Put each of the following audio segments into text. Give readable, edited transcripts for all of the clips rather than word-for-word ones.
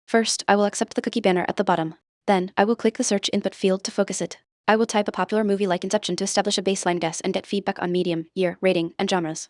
First, I will accept the cookie banner at the bottom. Then, I will click the search input field to focus it. I will type a popular movie like Inception to establish a baseline guess and get feedback on medium, year, rating, and genres.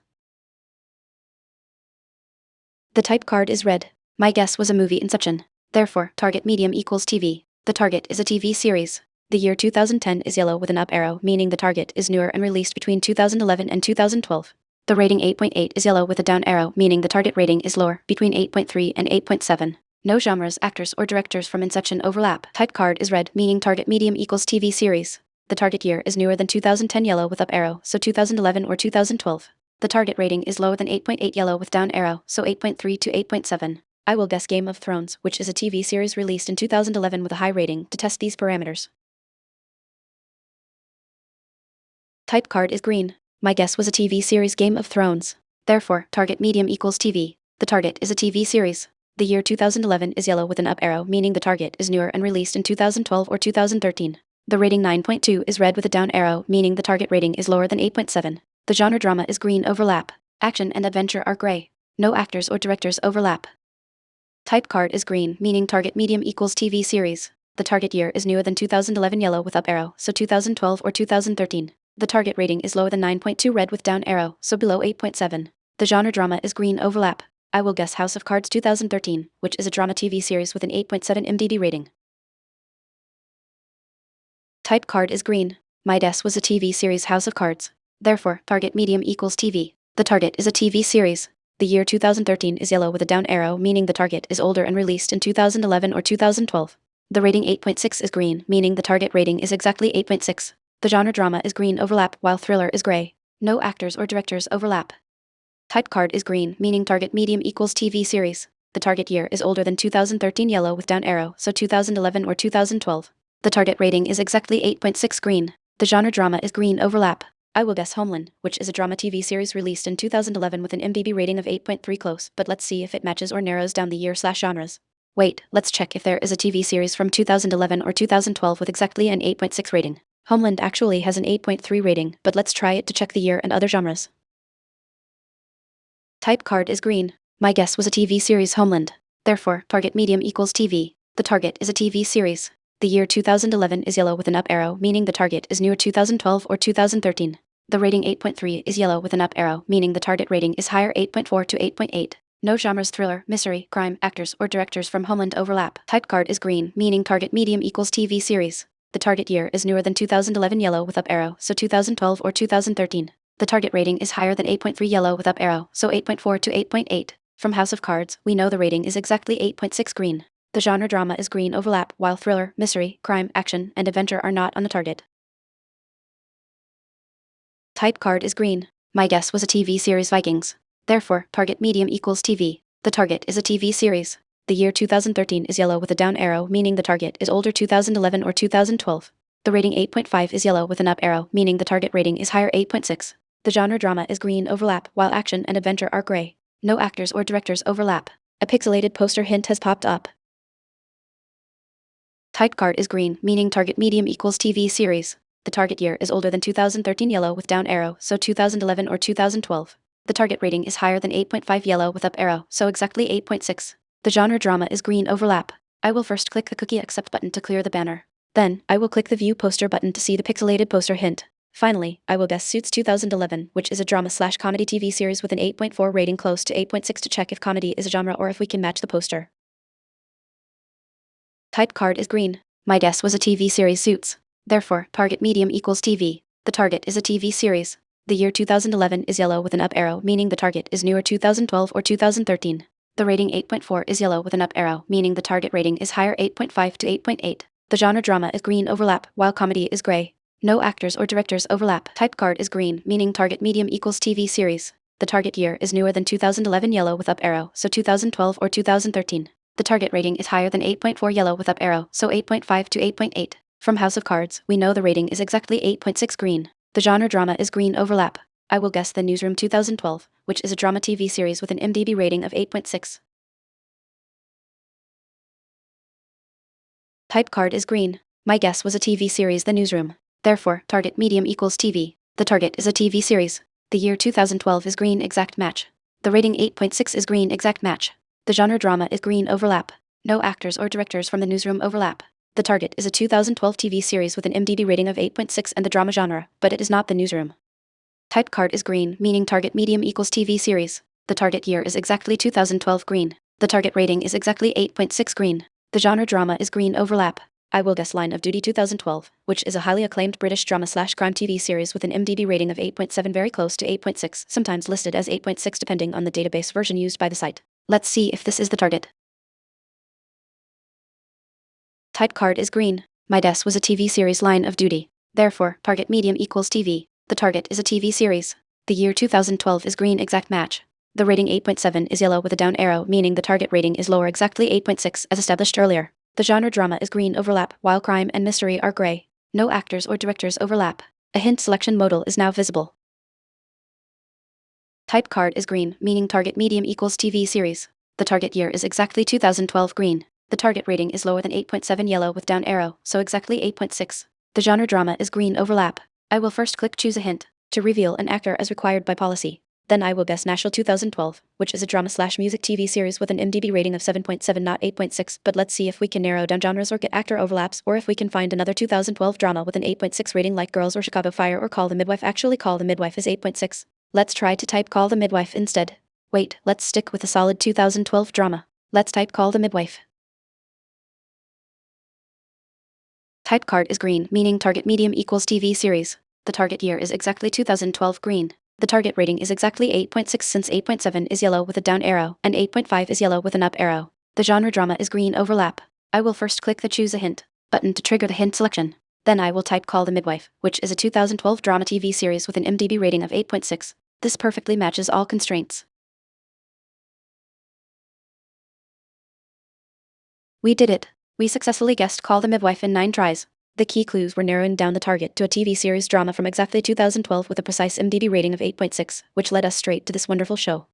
The type card is red. My guess was a movie Inception. Therefore, target medium equals TV. The target is a TV series. The year 2010 is yellow with an up arrow, meaning the target is newer and released between 2011 and 2012. The rating 8.8 is yellow with a down arrow, meaning the target rating is lower, between 8.3 and 8.7. No genres, actors, or directors from Inception overlap. Type card is red, meaning target medium equals TV series. The target year is newer than 2010 yellow with up arrow, so 2011 or 2012. The target rating is lower than 8.8 yellow with down arrow, so 8.3 to 8.7. I will guess Game of Thrones, which is a TV series released in 2011 with a high rating, to test these parameters. Type card is green. My guess was a TV series Game of Thrones. Therefore, target medium equals TV. The target is a TV series. The year 2011 is yellow with an up arrow, meaning the target is newer and released in 2012 or 2013. The rating 9.2 is red with a down arrow, meaning the target rating is lower than 8.7. The genre drama is green overlap. Action and adventure are gray. No actors or directors overlap. Type card is green, meaning target medium equals TV series. The target year is newer than 2011 yellow with up arrow, so 2012 or 2013. The target rating is lower than 9.2 red with down arrow, so below 8.7. The genre drama is green overlap. I will guess House of Cards 2013, which is a drama TV series with an 8.7 IMDb rating. Type card is green. My guess was a TV series House of Cards. Therefore, target medium equals TV. The target is a TV series. The year 2013 is yellow with a down arrow, meaning the target is older and released in 2011 or 2012. The rating 8.6 is green, meaning the target rating is exactly 8.6. The genre drama is green overlap while thriller is gray. No actors or directors overlap. Type card is green, meaning target medium equals TV series. The target year is older than 2013 yellow with down arrow, so 2011 or 2012. The target rating is exactly 8.6 green. The genre drama is green overlap. I will guess Homeland, which is a drama TV series released in 2011 with an IMDb rating of 8.3 close, but let's see if it matches or narrows down the year/genres. Wait, let's check if there is a TV series from 2011 or 2012 with exactly an 8.6 rating. Homeland actually has an 8.3 rating, but let's try it to check the year and other genres. Type card is green. My guess was a TV series Homeland. Therefore, target medium equals TV. The target is a TV series. The year 2011 is yellow with an up arrow, meaning the target is newer 2012 or 2013. The rating 8.3 is yellow with an up arrow, meaning the target rating is higher 8.4 to 8.8. No genres thriller, mystery, crime, actors, or directors from Homeland overlap. Type card is green, meaning target medium equals TV series. The target year is newer than 2011 yellow with up arrow, so 2012 or 2013. The target rating is higher than 8.3 yellow with up arrow, so 8.4 to 8.8. From House of Cards, we know the rating is exactly 8.6 green. The genre drama is green overlap, while thriller, mystery, crime, action, and adventure are not on the target. Type card is green. My guess was a TV series Vikings. Therefore, target medium equals TV. The target is a TV series. The year 2013 is yellow with a down arrow, meaning the target is older 2011 or 2012. The rating 8.5 is yellow with an up arrow, meaning the target rating is higher 8.6. The genre drama is green overlap, while action and adventure are gray. No actors or directors overlap. A pixelated poster hint has popped up. Type card is green, meaning target medium equals TV series. The target year is older than 2013 yellow with down arrow, so 2011 or 2012. The target rating is higher than 8.5 yellow with up arrow, so exactly 8.6. The genre drama is green overlap. I will first click the cookie accept button to clear the banner. Then, I will click the view poster button to see the pixelated poster hint. Finally, I will guess Suits 2011, which is a drama/comedy TV series with an 8.4 rating close to 8.6 to check if comedy is a genre or if we can match the poster. Type card is green. My guess was a TV series Suits. Therefore, target medium equals TV. The target is a TV series. The year 2011 is yellow with an up arrow, meaning the target is newer 2012 or 2013. The rating 8.4 is yellow with an up arrow, meaning the target rating is higher 8.5 to 8.8. The genre drama is green overlap, while comedy is gray. No actors or directors overlap. Type card is green, meaning target medium equals TV series. The target year is newer than 2011 yellow with up arrow, so 2012 or 2013. The target rating is higher than 8.4 yellow with up arrow, so 8.5 to 8.8. From House of Cards, we know the rating is exactly 8.6 green. The genre drama is green overlap. I will guess The Newsroom 2012, which is a drama TV series with an IMDb rating of 8.6. Type card is green. My guess was a TV series The Newsroom. Therefore, target medium equals TV. The target is a TV series. The year 2012 is green exact match. The rating 8.6 is green exact match. The genre drama is green overlap. No actors or directors from the newsroom overlap. The target is a 2012 TV series with an IMDb rating of 8.6 and the drama genre, but it is not the newsroom. Type card is green, meaning target medium equals TV series. The target year is exactly 2012 green. The target rating is exactly 8.6 green. The genre drama is green overlap. I will guess Line of Duty 2012, which is a highly acclaimed British drama/crime TV series with an IMDb rating of 8.7, very close to 8.6, sometimes listed as 8.6 depending on the database version used by the site. Let's see if this is the target. Type card is green. My guess was a TV series Line of Duty. Therefore, target medium equals TV. The target is a TV series. The year 2012 is green, exact match. The rating 8.7 is yellow with a down arrow, meaning the target rating is lower, exactly 8.6 as established earlier. The genre drama is green overlap, while crime and mystery are gray. No actors or directors overlap. A hint selection modal is now visible. Type card is green, meaning target medium equals TV series. The target year is exactly 2012 green. The target rating is lower than 8.7 yellow with down arrow, so exactly 8.6. The genre drama is green overlap. I will first click choose a hint to reveal an actor as required by policy. Then I will guess National 2012, which is a drama/music TV series with an IMDb rating of 7.7, not 8.6, but let's see if we can narrow down genres or get actor overlaps, or if we can find another 2012 drama with an 8.6 rating like Girls or Chicago Fire or Call the Midwife. Actually, Call the Midwife is 8.6. Let's try to type Call the Midwife instead. Wait, let's stick with a solid 2012 drama. Let's type Call the Midwife. Type card is green, meaning target medium equals TV series. The target year is exactly 2012 green. The target rating is exactly 8.6 since 8.7 is yellow with a down arrow, and 8.5 is yellow with an up arrow. The genre drama is green overlap. I will first click the choose a hint button to trigger the hint selection. Then I will type Call the Midwife, which is a 2012 drama TV series with an IMDb rating of 8.6. This perfectly matches all constraints. We did it. We successfully guessed Call the Midwife in 9 tries. The key clues were narrowing down the target to a TV series drama from exactly 2012 with a precise IMDb rating of 8.6, which led us straight to this wonderful show.